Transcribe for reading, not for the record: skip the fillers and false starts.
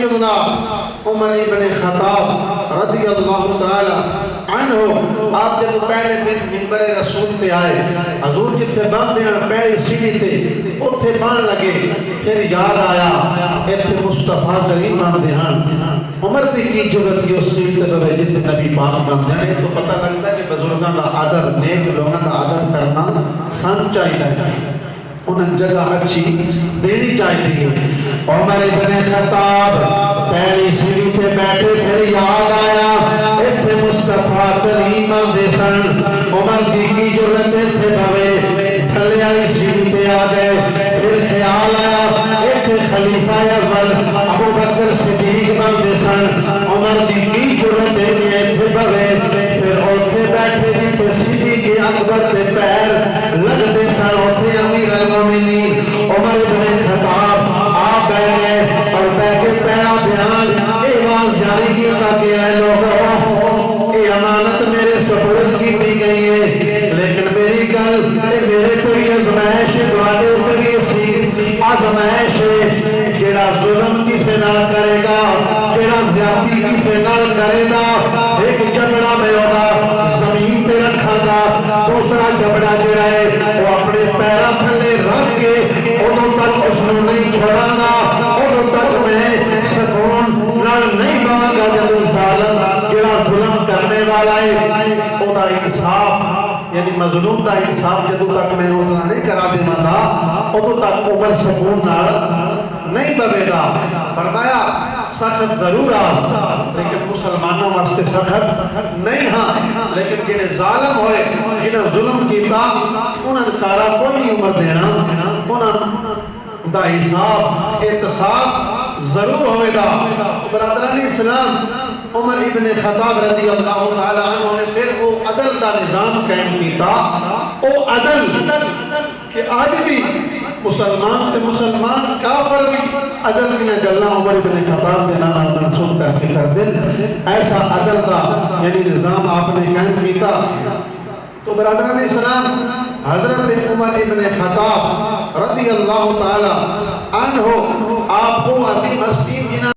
سیدنا عمر ابن خطاب رضی اللہ تعالی عنہ آپ جب پہلے دن منبر رسول تے آئے حضور جتھے بان دینا پہلی سیڑھی تے اتھے بان لگے پھر یاد آیا ایتھے مصطفیٰ کریم بان دینا عمر دی کی جرت کی اس سیڑھی تے بے جتھے نبی پاک بان دینا یہ تو پتہ لگتا ہے کہ بزرگاں دا عدر نیک لوگاں دا عدر کرنا سن چاہیے انہیں جگہ اچھی دینی چاہیے عمر ابن خطاب پہلی سیڑھی تے بیٹھے پھر یاد آیا ایتھے مصطفیٰ کریم دے سن عمر دی کی جرت ایتھے بھوے تھلے آئی سیڑھی تے آ گئے پھر خیال آیا ایتھے خلیفہ اول ابو بکر صدیق دے سن عمر دی کی جرت ایتھے بھوے پھر اوتھے بیٹھے جیتے سیڑھی کے اکبر تے پیر لگ دے سن اوتھے امیر المومنین عمر ابن خطاب آپ بیٹھ گئے اور بیٹھ کے پہلا بیان ایواز جاری کیا کہ اے لوگوں یہ امانت میرے سپرد کی دی گئی ہے لیکن میری گل میرے تو یہ آزمائش دوارے اوپر یہ سی آزمائش جیڑا ظلم کسے نہ کرے گا جیڑا زیادتی کسے نہ کرے گا ایک جبڑا میں ہوگا زمین پہ رکھا گا دوسرا جبڑا جیڑا ہے وہ اپنے پیرا تھلے رکھ کے انہوں تک اس نے نہیں چھوڑا گا انہوں تک میں سکون نہیں بہا گا جب ظالم جڑا ظلم کرنے والا ہے او دا انصاف یعنی مظلوم دا انصاف جدو تک میں اتنا نہیں کرا دے مندہ اتو تک عمر سکون نہیں بھوے دا فرمایا سخت ضرور آستا لیکن مسلمانوں واسطے سخت نہیں ہاں لیکن جنہیں ظالم ہوئے جنہیں ظلم کیتا انہیں کارا کوئی نہیں عمر دینا انہیں دا حساب احتساب ضرور ہوئے دا برادران اسلام عمر ابن خطاب رضی اللہ تعالی عنہ نے پھر وہ عدل دا نظام قائم کیتا وہ عدل کہ آج بھی مسلمان کافر بھی عدل کی گلنا عمر ابن خطاب دینا منصوب کر کے کر دل ایسا عدل دا یعنی نظام آپ نے قائم کیتا تو برادران اسلام حضرت عمر ابن خطاب رضی اللہ تعالی عنہ آپ کو عظیم حسین جنہ